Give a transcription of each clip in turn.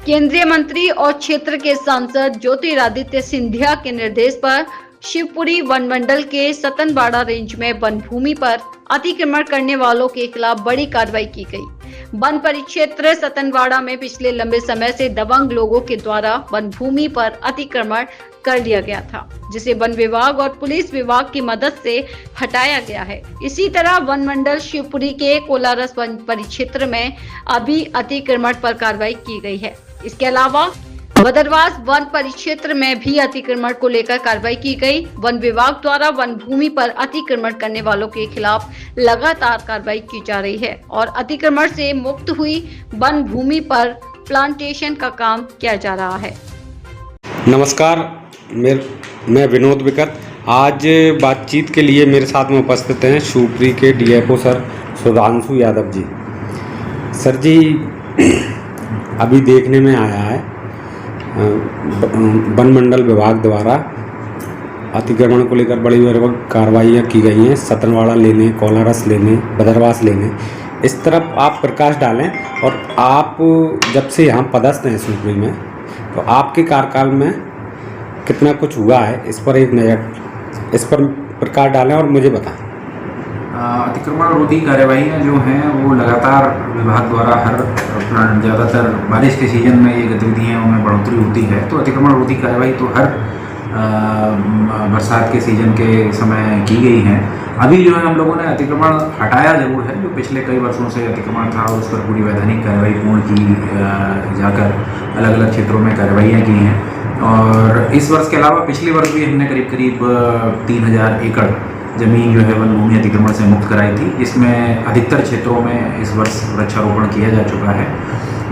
केंद्रीय मंत्री और क्षेत्र के सांसद ज्योतिरादित्य सिंधिया के निर्देश पर शिवपुरी वन मंडल के सतनवाड़ा रेंज में वन भूमि पर अतिक्रमण करने वालों के खिलाफ बड़ी कार्रवाई की गई। वन परिक्षेत्र सतनवाड़ा में पिछले लंबे समय से दबंग लोगों के द्वारा वन भूमि पर अतिक्रमण कर लिया गया था, जिसे वन विभाग और पुलिस विभाग की मदद से हटाया गया है। इसी तरह वन मंडल शिवपुरी के कोलारस वन परिक्षेत्र में अभी अतिक्रमण पर कार्रवाई की गई है। इसके अलावा बदरवास वन परिक्षेत्र में भी अतिक्रमण को लेकर कार्रवाई की गई। वन विभाग द्वारा वन भूमि पर अतिक्रमण करने वालों के खिलाफ लगातार कार्रवाई की जा रही है और अतिक्रमण से मुक्त हुई वन भूमि पर प्लांटेशन का काम किया जा रहा है। नमस्कार, मैं विनोद विकट। आज बातचीत के लिए मेरे साथ में उपस्थित हैं शिवपुरी के DFO sir Sudhanshu Yadav ji. Sir जी, अभी देखने में आया है वन मंडल विभाग द्वारा अतिक्रमण को लेकर बड़ी कार्रवाइयाँ की गई हैं। सतनवाड़ा लेने, कोलारस लेने, बदरवास लेने, इस तरफ आप प्रकाश डालें। और आप जब से यहाँ पदस्थ हैं शिवपुरी में, तो आपके कार्यकाल में कितना कुछ हुआ है, इस पर एक नज़र, इस पर प्रकाश डालें और मुझे बताएं। अतिक्रमण रोधी कार्यवाहियाँ जो हैं वो लगातार विभाग द्वारा हर ज़्यादातर बारिश के सीज़न में ये गतिविधियों में बढ़ोतरी होती है। तो अतिक्रमण रोधी कार्यवाही तो हर बरसात के सीज़न के समय की गई हैं। अभी जो है हम लोगों ने अतिक्रमण हटाया जरूर है। जो पिछले कई वर्षों से अतिक्रमण था उस पर पूरी वैधानिक कार्रवाई पूर्ण की जाकर अलग अलग क्षेत्रों में कार्रवाइयाँ की हैं। और इस वर्ष के अलावा पिछले वर्ष भी हमने करीब 3000 एकड़ ज़मीन जो है वन भूमि अतिक्रमण से मुक्त कराई थी, जिसमें अधिकतर क्षेत्रों में इस वर्ष वृक्षारोपण किया जा चुका है।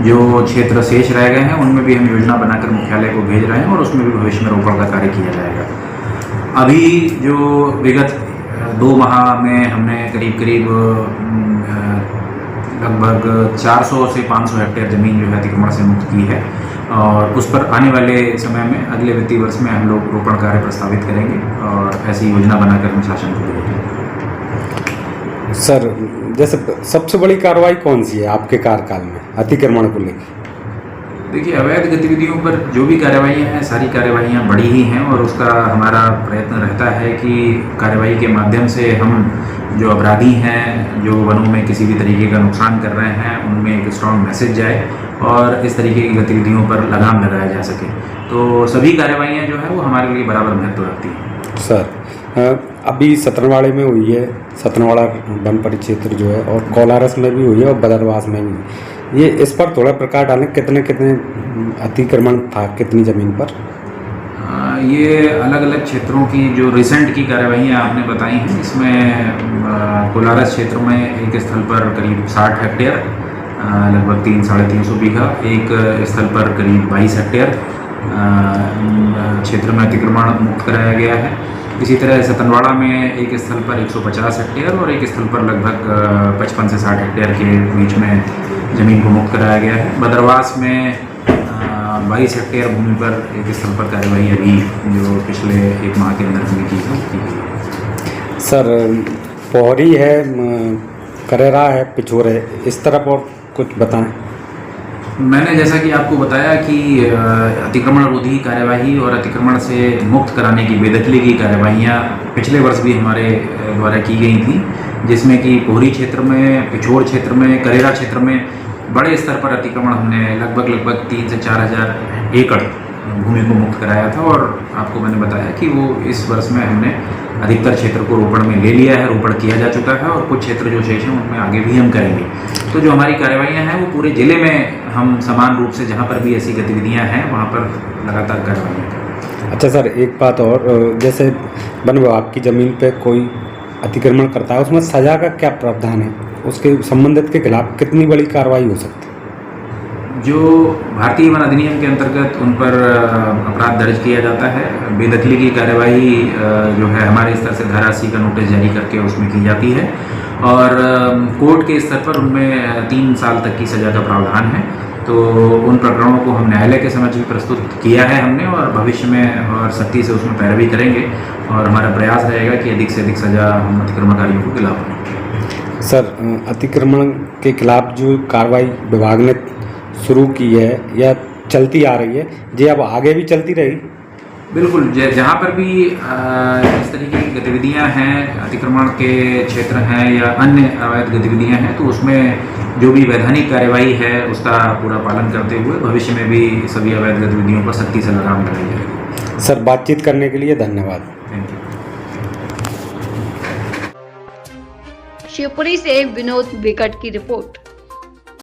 जो क्षेत्र शेष रह गए हैं उनमें भी हम योजना बनाकर मुख्यालय को भेज रहे हैं और उसमें भी भविष्य में रोपण का कार्य किया जाएगा। अभी जो विगत 2 माह में हमने करीब लगभग 400 से 500 हेक्टेयर ज़मीन जो है अतिक्रमण से मुक्त की है और उस पर आने वाले समय में अगले वित्तीय वर्ष में हम लोग रोपण कार्य प्रस्तावित करेंगे और ऐसी योजना बनाकर हम शासन को भेजेंगे। सर, जैसे सबसे बड़ी कार्रवाई कौन सी है आपके कार्यकाल में अतिक्रमण को लेकर? देखिए, अवैध गतिविधियों पर जो भी कार्रवाइयाँ हैं सारी कार्रवाइयाँ बड़ी ही हैं और उसका हमारा प्रयत्न रहता है कि कार्रवाई के माध्यम से हम जो अपराधी हैं, जो वनों में किसी भी तरीके का नुकसान कर रहे हैं, उनमें एक स्ट्रॉन्ग मैसेज जाए और इस तरीके की गतिविधियों पर लगाम लगाया जा सके। तो सभी कार्रवाइयाँ जो है वो हमारे लिए बराबर महत्व रखती हैं। सर, अभी सतनवाड़े में हुई है, सतनवाड़ा वन परिक्षेत्र जो है, और कोलारस में भी हुई है और बदरवास में भी। ये इस पर थोड़ा प्रकाश डालें, कितने अतिक्रमण था कितनी ज़मीन पर? ये अलग अलग क्षेत्रों की जो रिसेंट की कार्रवाइयाँ आपने बताई हैं, इसमें कोलारस क्षेत्र में एक स्थल पर करीब 60 हेक्टेयर, लगभग 300-350 बीघा, एक स्थल पर करीब 22 हेक्टेयर क्षेत्र में अतिक्रमण मुक्त कराया गया है। इसी तरह सतनवाड़ा में एक स्थल पर 150 हेक्टेयर और एक स्थल पर लगभग 55 से 60 हेक्टेयर के बीच में ज़मीन को मुक्त कराया गया है। बदरवास में 22 हेक्टेयर भूमि पर एक स्थल पर कार्रवाई अभी जो पिछले 1 माह के अंदर हमने की गई। सर, पोहरी है, करेरा है, पिछोर है, इस तरफ और कुछ बताएं। मैंने जैसा कि आपको बताया कि अतिक्रमण रोधी कार्यवाही और अतिक्रमण से मुक्त कराने की बेदखली की कार्यवाहियाँ पिछले वर्ष भी हमारे द्वारा की गई थी, जिसमें कि पोहरी क्षेत्र में, पिछोर क्षेत्र में, करेरा क्षेत्र में बड़े स्तर पर अतिक्रमण हमने लगभग 3 से 4 हज़ार एकड़ भूमि को मुक्त कराया था। और आपको मैंने बताया कि वो इस वर्ष में हमने अधिकतर क्षेत्र को रोपण में ले लिया है, रोपण किया जा चुका है और कुछ क्षेत्र जो शेष हैं उनमें आगे भी हम करेंगे। तो जो हमारी कार्रवाइयाँ हैं वो पूरे ज़िले में हम समान रूप से जहाँ पर भी ऐसी गतिविधियाँ हैं वहाँ पर लगातार कार्रवाइयाँ करेंगे। अच्छा सर, एक बात और, जैसे वन विभाग की ज़मीन पे कोई अतिक्रमण करता है, उसमें सज़ा का क्या प्रावधान है? उसके संबंधित के खिलाफ कितनी बड़ी कार्रवाई हो सकती है? जो भारतीय वन अधिनियम के अंतर्गत उन पर अपराध दर्ज किया जाता है। बेदखली की कार्यवाही जो है हमारे स्तर से धारा 80 का नोटिस जारी करके उसमें की जाती है और कोर्ट के स्तर पर उनमें 3 साल तक की सज़ा का प्रावधान है। तो उन प्रकरणों को हम न्यायालय के समक्ष भी प्रस्तुत किया है हमने और भविष्य में और सख्ती से उसमें पैरवी करेंगे और हमारा प्रयास रहेगा कि अधिक से अधिक सज़ा हम अतिक्रमणकारियों को दिला पाएँ। सर, अतिक्रमण के खिलाफ जो कार्रवाई विभाग ने शुरू की है या चलती आ रही है, ये अब आगे भी चलती रहेगी? बिल्कुल, जहाँ पर भी इस तरीके की गतिविधियाँ हैं, अतिक्रमण के क्षेत्र हैं या अन्य अवैध गतिविधियाँ हैं, तो उसमें जो भी वैधानिक कार्यवाही है उसका पूरा पालन करते हुए भविष्य में भी सभी अवैध गतिविधियों पर सख्ती से लगाम लगाई जाएगी। सर, बातचीत करने के लिए धन्यवाद। Thank you. शिवपुरी से विनोद विकट की रिपोर्ट।